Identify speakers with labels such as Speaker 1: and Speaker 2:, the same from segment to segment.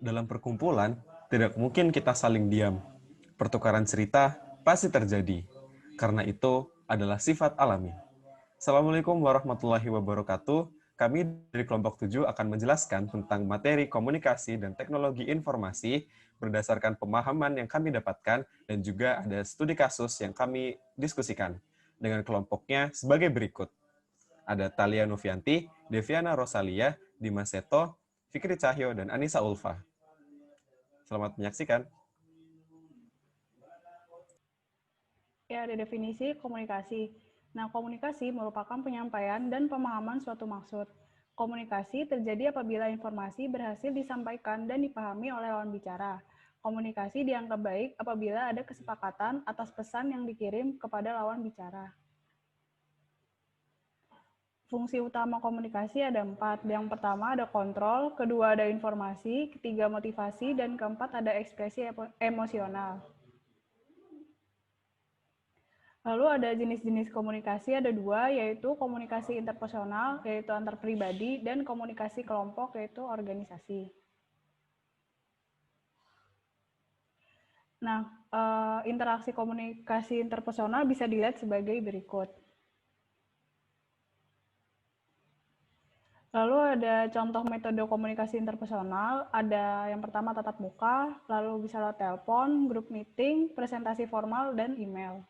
Speaker 1: Dalam perkumpulan, tidak mungkin kita saling diam. Pertukaran cerita pasti terjadi, karena itu adalah sifat alami. Assalamualaikum warahmatullahi wabarakatuh. Kami dari kelompok 7 akan menjelaskan tentang materi komunikasi dan teknologi informasi berdasarkan pemahaman yang kami dapatkan dan juga ada studi kasus yang kami diskusikan dengan kelompoknya sebagai berikut. Ada Talia Novianti, Deviana Rosalia, Dimas Seto, Fikri Cahyo, dan Anissa Ulfa. Selamat menyaksikan.
Speaker 2: Ya, ada definisi komunikasi. Nah, komunikasi merupakan penyampaian dan pemahaman suatu maksud. Komunikasi terjadi apabila informasi berhasil disampaikan dan dipahami oleh lawan bicara. Komunikasi dianggap baik apabila ada kesepakatan atas pesan yang dikirim kepada lawan bicara. Fungsi utama komunikasi ada 4. Yang pertama ada kontrol, kedua ada informasi, ketiga motivasi, dan keempat ada ekspresi emosional. Lalu ada jenis-jenis komunikasi, ada 2, yaitu komunikasi interpersonal, yaitu antar pribadi, dan komunikasi kelompok, yaitu organisasi. Nah, interaksi komunikasi interpersonal bisa dilihat sebagai berikut. Lalu ada contoh metode komunikasi interpersonal, ada yang pertama tatap muka, lalu bisa lewat telepon, grup meeting, presentasi formal, dan email.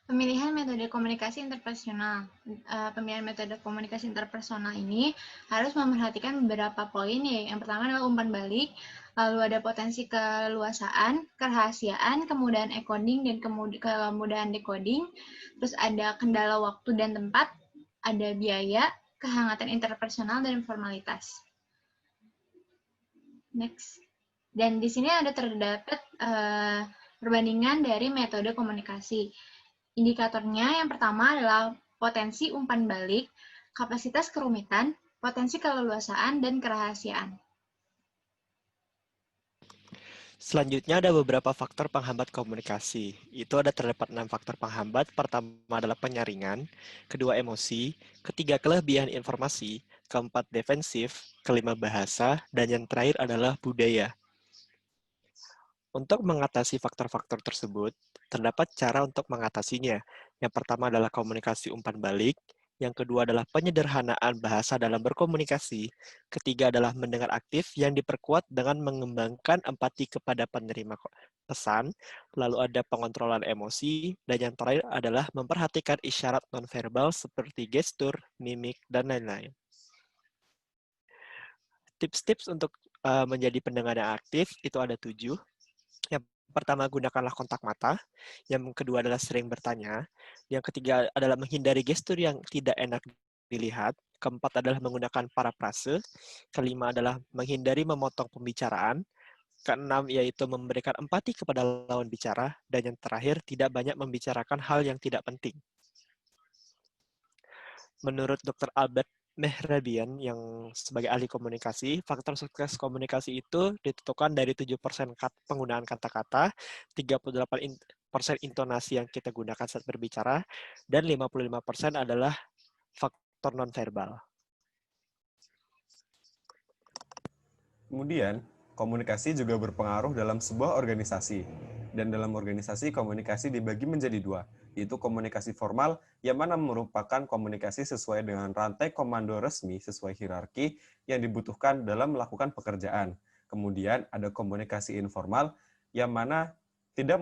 Speaker 3: Pemilihan metode komunikasi interpersonal. Pemilihan metode komunikasi interpersonal ini harus memperhatikan beberapa poin, ya. Yang pertama adalah umpan balik, lalu ada potensi keleluasaan, kerahasiaan, kemudahan encoding, dan kemudahan decoding, terus ada kendala waktu dan tempat, ada biaya, kehangatan interpersonal, dan formalitas. Next. Dan di sini ada terdapat perbandingan dari metode komunikasi. Indikatornya yang pertama adalah potensi umpan balik, kapasitas kerumitan, potensi keleluasaan, dan kerahasiaan.
Speaker 4: Selanjutnya ada beberapa faktor penghambat komunikasi. Itu ada terdapat 6 faktor penghambat. Pertama adalah penyaringan, kedua emosi, ketiga kelebihan informasi, keempat defensif, kelima bahasa, dan yang terakhir adalah budaya. Untuk mengatasi faktor-faktor tersebut, terdapat cara untuk mengatasinya. Yang pertama adalah komunikasi umpan balik, yang kedua adalah penyederhanaan bahasa dalam berkomunikasi, ketiga adalah mendengar aktif yang diperkuat dengan mengembangkan empati kepada penerima pesan, lalu ada pengontrolan emosi, dan yang terakhir adalah memperhatikan isyarat nonverbal seperti gestur, mimik, dan lain-lain. Tips-tips untuk menjadi pendengar yang aktif itu ada 7. Yang pertama, gunakanlah kontak mata. Yang kedua adalah sering bertanya. Yang ketiga adalah menghindari gestur yang tidak enak dilihat. Keempat adalah menggunakan parafrase. Kelima adalah menghindari memotong pembicaraan. Keenam yaitu memberikan empati kepada lawan bicara. Dan yang terakhir, tidak banyak membicarakan hal yang tidak penting. Menurut Dr. Albert Mehrabian yang sebagai ahli komunikasi, faktor sukses komunikasi itu ditentukan dari 7% penggunaan kata-kata, 38% intonasi yang kita gunakan saat berbicara, dan 55% adalah faktor nonverbal.
Speaker 1: Kemudian, komunikasi juga berpengaruh dalam sebuah organisasi. Dan dalam organisasi, komunikasi dibagi menjadi 2, yaitu komunikasi formal, yang mana merupakan komunikasi sesuai dengan rantai komando resmi sesuai hierarki yang dibutuhkan dalam melakukan pekerjaan. Kemudian ada komunikasi informal, yang mana tidak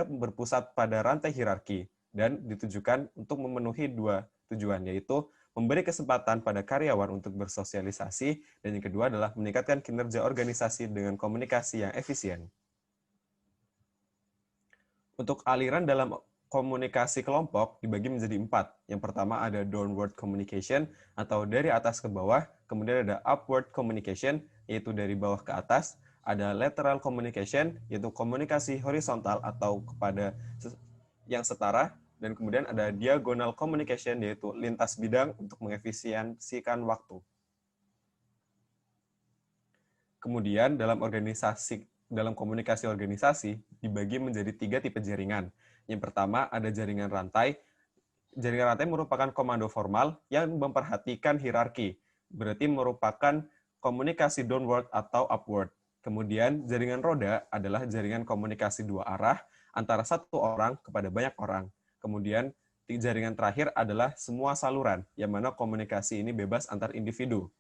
Speaker 1: berpusat pada rantai hierarki, dan ditujukan untuk memenuhi 2 tujuan, yaitu memberi kesempatan pada karyawan untuk bersosialisasi, dan yang kedua adalah meningkatkan kinerja organisasi dengan komunikasi yang efisien. Untuk aliran dalam komunikasi kelompok dibagi menjadi 4. Yang pertama ada downward communication atau dari atas ke bawah, kemudian ada upward communication yaitu dari bawah ke atas, ada lateral communication yaitu komunikasi horizontal atau kepada yang setara, dan kemudian ada diagonal communication yaitu lintas bidang untuk mengefisiensikan waktu. Kemudian dalam komunikasi organisasi dibagi menjadi 3 tipe jaringan. Yang pertama ada jaringan rantai, Jaringan rantai merupakan komando formal yang memperhatikan hierarki, berarti merupakan komunikasi downward atau upward. Kemudian jaringan roda adalah jaringan komunikasi dua arah antara satu orang kepada banyak orang. Kemudian jaringan terakhir adalah semua saluran, yang mana komunikasi ini bebas antar individu.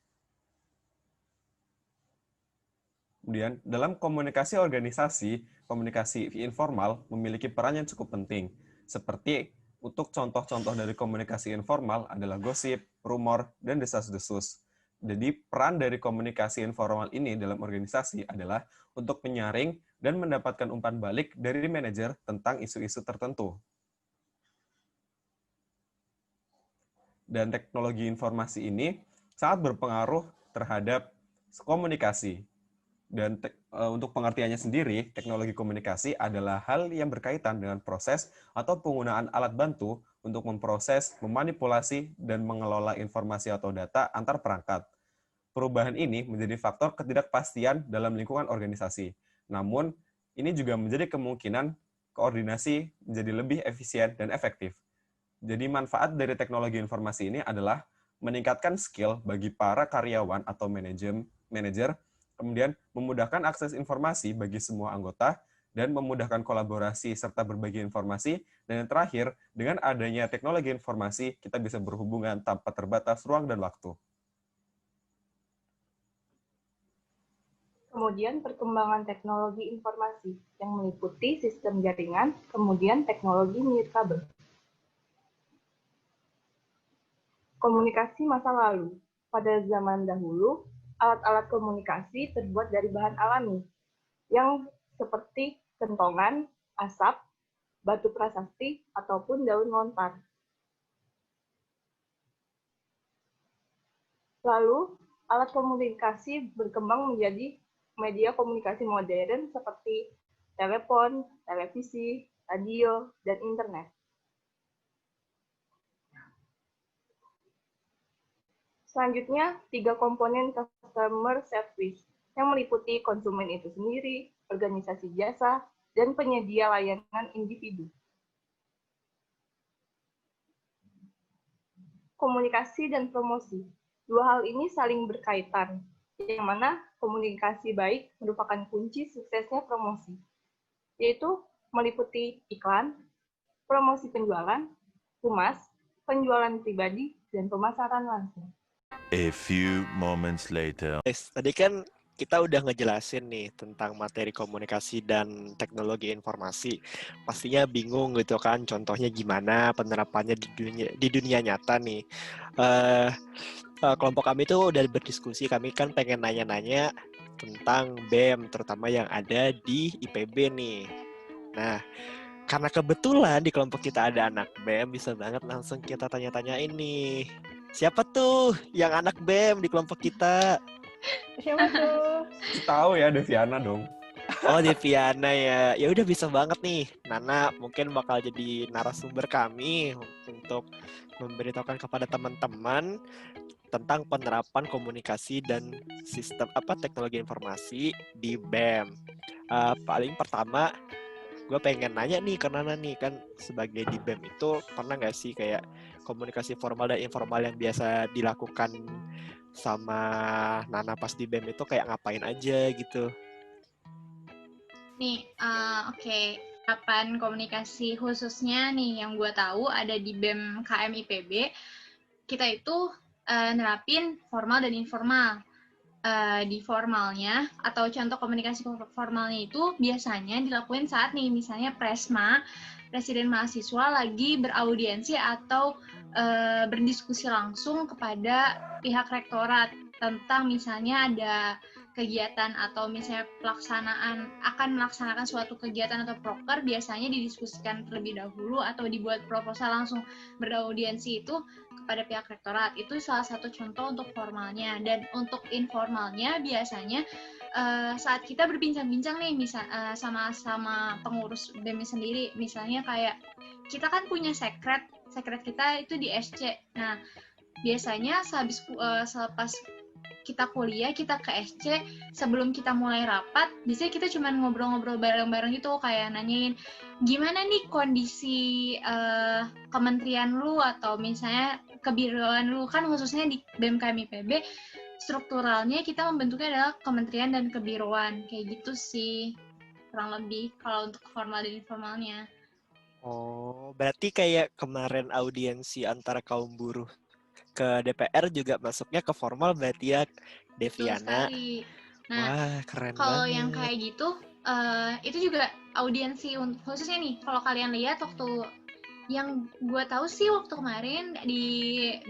Speaker 1: Kemudian, dalam komunikasi organisasi, komunikasi informal memiliki peran yang cukup penting. Seperti untuk contoh-contoh dari komunikasi informal adalah gosip, rumor, dan desas-desus. Jadi, peran dari komunikasi informal ini dalam organisasi adalah untuk menyaring dan mendapatkan umpan balik dari manajer tentang isu-isu tertentu. Dan teknologi informasi ini sangat berpengaruh terhadap komunikasi. Dan untuk pengertiannya sendiri, teknologi komunikasi adalah hal yang berkaitan dengan proses atau penggunaan alat bantu untuk memproses, memanipulasi, dan mengelola informasi atau data antar perangkat. Perubahan ini menjadi faktor ketidakpastian dalam lingkungan organisasi. Namun, ini juga menjadi kemungkinan koordinasi menjadi lebih efisien dan efektif. Jadi manfaat dari teknologi informasi ini adalah meningkatkan skill bagi para karyawan atau manajer, kemudian memudahkan akses informasi bagi semua anggota, dan memudahkan kolaborasi serta berbagi informasi, dan yang terakhir, dengan adanya teknologi informasi, kita bisa berhubungan tanpa terbatas ruang dan waktu.
Speaker 5: Kemudian perkembangan teknologi informasi yang meliputi sistem jaringan, kemudian teknologi nirkabel. Komunikasi masa lalu. Pada zaman dahulu, alat-alat komunikasi terbuat dari bahan alami, yang seperti kentongan, asap, batu prasasti, ataupun daun lontar. Lalu, alat komunikasi berkembang menjadi media komunikasi modern seperti telepon, televisi, radio, dan internet. Selanjutnya, 3 komponen customer service yang meliputi konsumen itu sendiri, organisasi jasa, dan penyedia layanan individu. Komunikasi dan promosi. Dua hal ini saling berkaitan, yang mana komunikasi baik merupakan kunci suksesnya promosi, yaitu meliputi iklan, promosi penjualan, humas, penjualan pribadi, dan pemasaran langsung.
Speaker 6: A few moments later.
Speaker 4: Tadi kan kita udah ngejelasin nih tentang materi komunikasi dan teknologi informasi. Pastinya bingung gitu kan, contohnya gimana penerapannya di dunia nyata nih. Kelompok kami tuh udah berdiskusi, kami kan pengen nanya-nanya tentang BEM, terutama yang ada di IPB nih. Nah, karena kebetulan di kelompok kita ada anak BEM, bisa banget langsung kita tanya-tanyain nih. Siapa tuh yang anak BEM di kelompok kita?
Speaker 2: Siapa tuh?
Speaker 1: Tahu ya, Deviana dong.
Speaker 4: Oh, Deviana ya. Ya udah bisa banget nih. Nana mungkin bakal jadi narasumber kami untuk memberitahukan kepada teman-teman tentang penerapan komunikasi dan sistem teknologi informasi di BEM. Paling pertama, gue pengen nanya nih ke Nana nih, kan sebagai di BEM itu pernah nggak sih kayak komunikasi formal dan informal yang biasa dilakukan sama Nana pas di BEM itu kayak ngapain aja gitu?
Speaker 3: Nih, oke. Penerapan komunikasi khususnya nih yang gue tahu ada di BEM KM IPB, kita itu nerapin formal dan informal. Di formalnya atau contoh komunikasi formalnya itu biasanya dilakuin saat nih misalnya Presma, presiden mahasiswa lagi beraudiensi atau berdiskusi langsung kepada pihak rektorat tentang misalnya ada kegiatan atau misalnya akan melaksanakan suatu kegiatan atau proker, biasanya didiskusikan terlebih dahulu atau dibuat proposal langsung beraudiensi itu kepada pihak rektorat. Itu salah satu contoh untuk formalnya. Dan untuk informalnya biasanya saat kita berbincang-bincang nih sama pengurus BEM sendiri, misalnya kayak kita kan punya sekret kita itu di SC. Nah, biasanya selepas kita kuliah, kita ke SC, sebelum kita mulai rapat, biasanya kita cuma ngobrol-ngobrol bareng-bareng gitu, kayak nanyain, gimana nih kondisi kementerian lu, atau misalnya kebiruan lu, kan khususnya di BEM KMIPB, strukturalnya kita membentuknya adalah kementerian dan kebiruan, kayak gitu sih, kurang lebih, kalau untuk formal dan informalnya.
Speaker 4: Oh, berarti kayak kemarin audiensi antara kaum buruh ke DPR juga masuknya ke formal berarti ya,
Speaker 3: Betul
Speaker 4: Deviana.
Speaker 3: sekali. Nah,
Speaker 4: Wah, keren
Speaker 3: kalau
Speaker 4: banget.
Speaker 3: yang kayak gitu, itu juga audiensi khususnya nih, kalau kalian lihat waktu yang gue tahu sih waktu kemarin di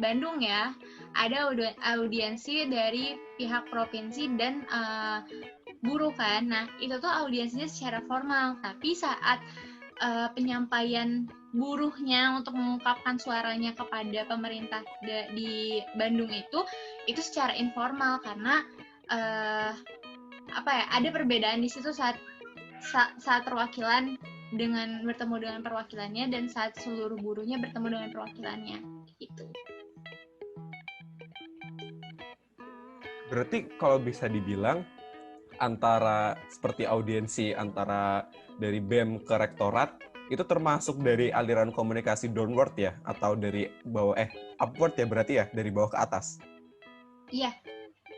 Speaker 3: Bandung ya, ada audiensi dari pihak provinsi dan buruh kan. Nah, itu tuh audiensinya secara formal, tapi saat penyampaian buruhnya untuk mengungkapkan suaranya kepada pemerintah di Bandung itu secara informal, karena ada perbedaan di situ saat perwakilan bertemu dengan perwakilannya dan saat seluruh buruhnya bertemu dengan perwakilannya gitu.
Speaker 1: Berarti kalau bisa dibilang antara seperti audiensi antara dari BEM ke rektorat itu termasuk dari aliran komunikasi downward ya, atau dari bawah upward ya, berarti ya, dari bawah ke atas.
Speaker 3: Iya.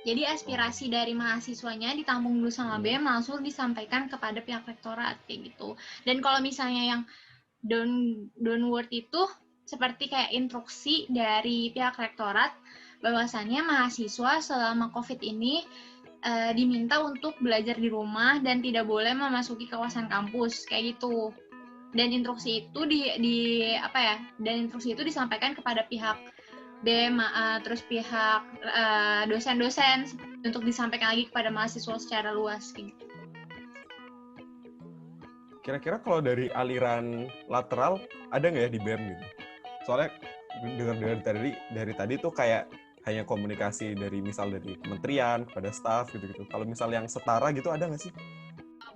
Speaker 3: Jadi aspirasi dari mahasiswanya ditampung dulu sama BEM, langsung disampaikan kepada pihak rektorat kayak gitu. Dan kalau misalnya yang downward itu seperti kayak instruksi dari pihak rektorat bahwasannya mahasiswa selama COVID ini diminta untuk belajar di rumah dan tidak boleh memasuki kawasan kampus kayak gitu. Dan instruksi itu instruksi itu disampaikan kepada pihak BEM, terus pihak dosen-dosen untuk disampaikan lagi kepada mahasiswa secara luas gitu.
Speaker 1: Kira-kira kalau dari aliran lateral ada nggak ya di BEM gitu? Soalnya dengar dari tadi tuh kayak hanya komunikasi dari kementerian kepada staff gitu-gitu. Kalau misal yang setara gitu ada nggak sih?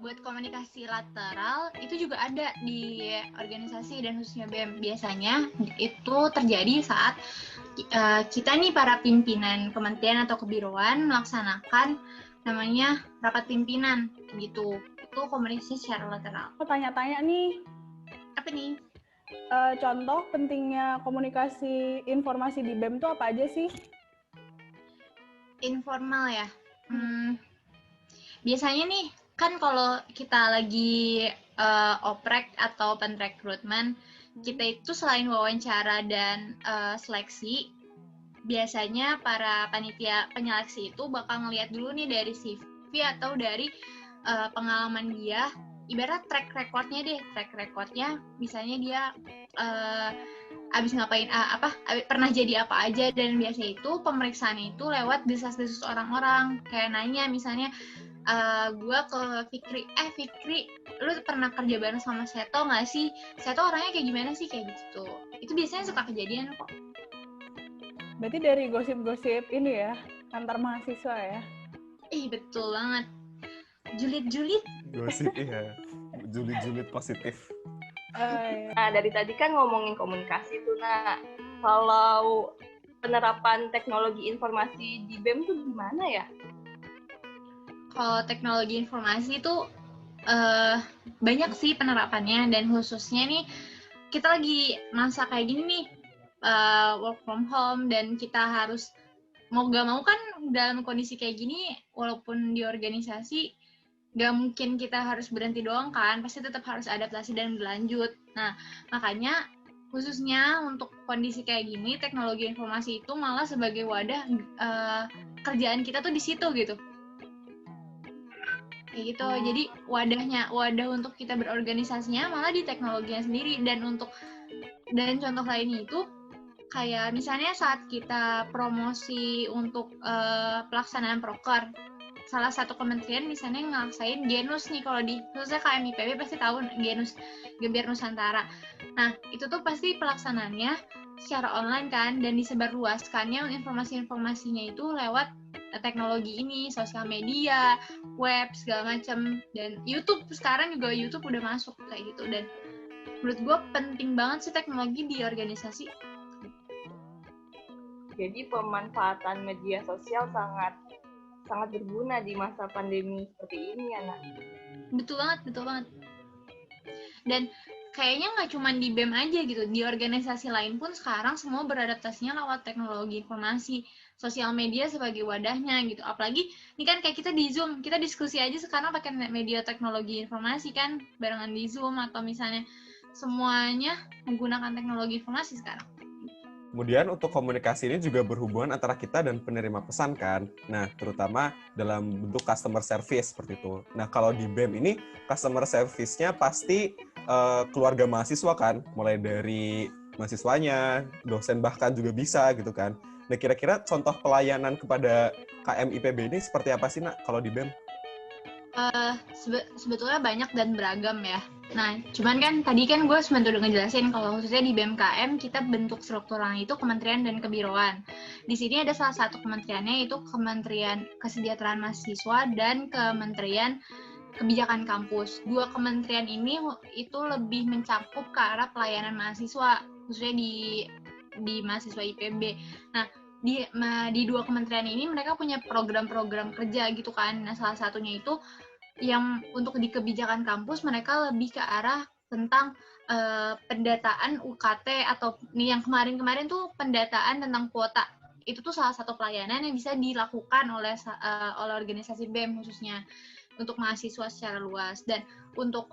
Speaker 3: Buat komunikasi lateral itu juga ada di organisasi dan khususnya BEM. Biasanya itu terjadi saat kita nih para pimpinan kementerian atau kebiruan melaksanakan namanya rapat pimpinan gitu. Itu komunikasi secara lateral.
Speaker 2: Aku tanya-tanya nih.
Speaker 3: Apa nih?
Speaker 2: Contoh pentingnya komunikasi informasi di BEM itu apa aja sih?
Speaker 3: Informal ya. Biasanya nih, kan kalau kita lagi oprek atau open recruitment, kita itu selain wawancara dan seleksi, biasanya para panitia penyeleksi itu bakal ngeliat dulu nih dari CV atau dari pengalaman dia, ibarat track recordnya misalnya dia abis ngapain pernah jadi apa aja, dan biasa itu pemeriksaan itu lewat desas-desus orang-orang, kayak nanya misalnya gue ke Fikri, lu pernah kerja bareng sama Seto nggak sih? Seto orangnya kayak gimana sih, kayak gitu. Itu biasanya suka kejadian kok.
Speaker 2: Berarti dari gosip-gosip ini ya, antar mahasiswa ya?
Speaker 3: Betul banget. Julid-julid.
Speaker 1: Gosip, iya. Julid-julid positif.
Speaker 5: Nah, dari tadi kan ngomongin komunikasi tuh. Nah, kalau penerapan teknologi informasi di BEM tuh gimana ya?
Speaker 3: Kalau teknologi informasi itu banyak sih penerapannya, dan khususnya nih kita lagi masa kayak gini nih, work from home, dan kita harus mau gak mau kan dalam kondisi kayak gini, walaupun di organisasi gak mungkin kita harus berhenti doang kan, pasti tetap harus adaptasi dan berlanjut. Nah, makanya khususnya untuk kondisi kayak gini, teknologi informasi itu malah sebagai wadah kerjaan kita tuh di situ gitu. Kayak gitu. Jadi wadah untuk kita berorganisasinya malah di teknologinya sendiri. Dan contoh lainnya itu kayak misalnya saat kita promosi untuk pelaksanaan proker, salah satu kementerian misalnya ngelaksain Genus nih, kalau di khususnya KMIPB pasti tahu Genus, Gebiar Nusantara. Nah, itu tuh pasti pelaksanaannya secara online kan, dan disebarluaskannya informasi-informasinya itu lewat teknologi ini, sosial media, web, segala macam, dan YouTube. Sekarang juga YouTube udah masuk kayak gitu, dan menurut gue penting banget sih teknologi di organisasi.
Speaker 5: Jadi pemanfaatan media sosial sangat sangat berguna di masa pandemi seperti ini ya, Nak.
Speaker 3: Betul banget. Dan kayaknya nggak cuma di BEM aja gitu, di organisasi lain pun sekarang semua beradaptasinya lewat teknologi informasi, sosial media sebagai wadahnya gitu. Apalagi ini kan kayak kita di Zoom, kita diskusi aja sekarang pakai media teknologi informasi kan, barengan di Zoom atau misalnya semuanya menggunakan teknologi informasi sekarang.
Speaker 1: Kemudian untuk komunikasi ini juga berhubungan antara kita dan penerima pesan kan. Nah, terutama dalam bentuk customer service seperti itu. Nah, kalau di BEM ini customer service-nya pasti keluarga mahasiswa kan, mulai dari mahasiswanya, dosen bahkan juga bisa gitu kan. Nah, kira-kira contoh pelayanan kepada KM IPB ini seperti apa sih, Nak, kalau di BEM?
Speaker 3: Sebetulnya banyak dan beragam ya. Nah, cuman kan tadi kan gue sebentar udah ngejelasin kalau khususnya di BMKM kita bentuk strukturalnya itu kementerian dan kebiroan. Di sini ada salah satu kementeriannya yaitu Kementerian Kesejahteraan Mahasiswa dan Kementerian Kebijakan Kampus. Dua kementerian ini itu lebih mencakup ke arah pelayanan mahasiswa, khususnya di mahasiswa IPB. Nah, di dua kementerian ini mereka punya program-program kerja gitu kan. Nah, salah satunya itu yang untuk di kebijakan kampus mereka lebih ke arah tentang pendataan UKT atau nih yang kemarin-kemarin tuh pendataan tentang kuota. Itu tuh salah satu pelayanan yang bisa dilakukan oleh organisasi BEM khususnya untuk mahasiswa secara luas. Dan untuk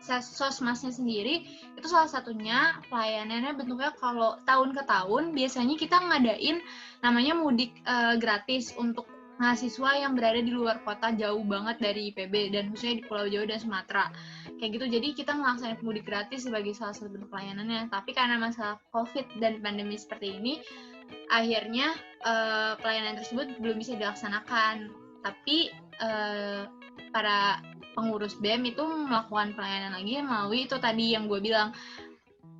Speaker 3: sosmasnya sendiri itu salah satunya pelayanannya bentuknya kalau tahun ke tahun biasanya kita ngadain namanya mudik gratis untuk mahasiswa yang berada di luar kota jauh banget dari IPB dan khususnya di Pulau Jawa dan Sumatera kayak gitu. Jadi kita melaksanakan mudik gratis sebagai salah satu bentuk pelayanannya, tapi karena masalah COVID dan pandemi seperti ini akhirnya pelayanan tersebut belum bisa dilaksanakan. Tapi para pengurus BEM itu melakukan pelayanan lagi melalui itu tadi yang gue bilang,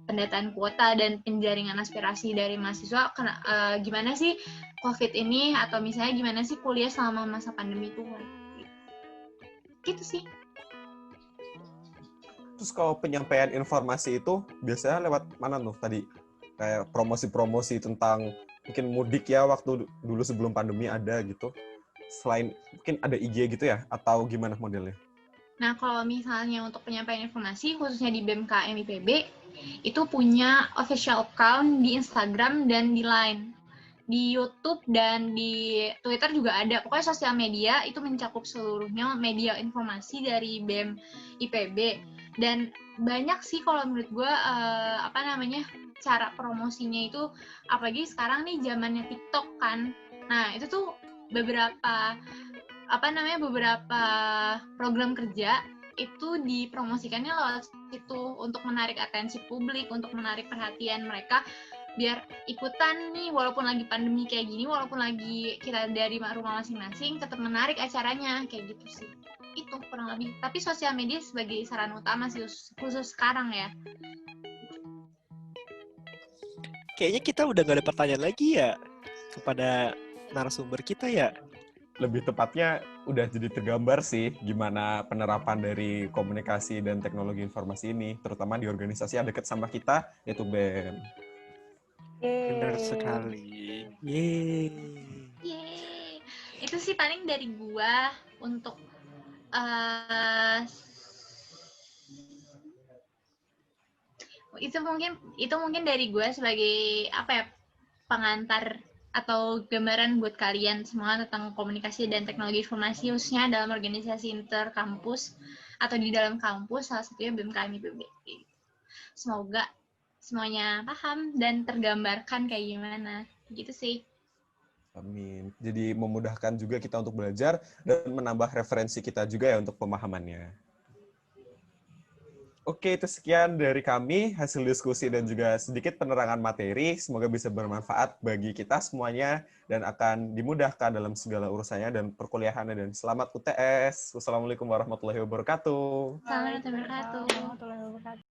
Speaker 3: pendataan kuota dan penjaringan aspirasi dari mahasiswa. Gimana sih COVID ini atau misalnya gimana sih kuliah selama masa pandemi itu. Gitu sih.
Speaker 1: Terus kalau penyampaian informasi itu biasanya lewat mana tuh tadi? Kayak promosi-promosi tentang mungkin mudik ya waktu dulu sebelum pandemi ada gitu. Selain mungkin ada IG gitu ya atau gimana modelnya?
Speaker 3: Nah, kalau misalnya untuk penyampaian informasi khususnya di BMKM IPB itu punya official account di Instagram dan di Line. Di YouTube dan di Twitter juga ada. Pokoknya sosial media itu mencakup seluruhnya media informasi dari BEM IPB. Dan banyak sih kalau menurut gue cara promosinya itu, apalagi sekarang nih zamannya TikTok kan. Nah, itu tuh beberapa program kerja itu dipromosikannya lewat situ untuk menarik atensi publik, untuk menarik perhatian mereka biar ikutan nih walaupun lagi pandemi kayak gini, walaupun lagi kita dari rumah masing-masing tetap menarik acaranya kayak gitu sih. Itu kurang lebih. Tapi sosial media sebagai saran utama sih khusus sekarang ya.
Speaker 4: Kayaknya kita udah gak ada pertanyaan lagi ya kepada narasumber kita ya.
Speaker 1: Lebih tepatnya udah jadi tergambar sih gimana penerapan dari komunikasi dan teknologi informasi ini, terutama di organisasi yang dekat sama kita, yaitu BEM.
Speaker 4: Benar sekali.
Speaker 3: Yeay. Itu sih paling dari gua untuk itu mungkin dari gua sebagai pengantar atau gambaran buat kalian semua tentang komunikasi dan teknologi informasi khususnya dalam organisasi interkampus atau di dalam kampus, salah satunya BMKM IPB. Semoga semuanya paham dan tergambarkan kayak gimana. Gitu sih.
Speaker 1: Amin. Jadi memudahkan juga kita untuk belajar dan menambah referensi kita juga ya untuk pemahamannya. Oke, itu sekian dari kami, hasil diskusi dan juga sedikit penerangan materi. Semoga bisa bermanfaat bagi kita semuanya dan akan dimudahkan dalam segala urusannya dan perkuliahannya. Dan selamat UTS. Wassalamualaikum warahmatullahi wabarakatuh.
Speaker 3: Assalamualaikum warahmatullahi wabarakatuh.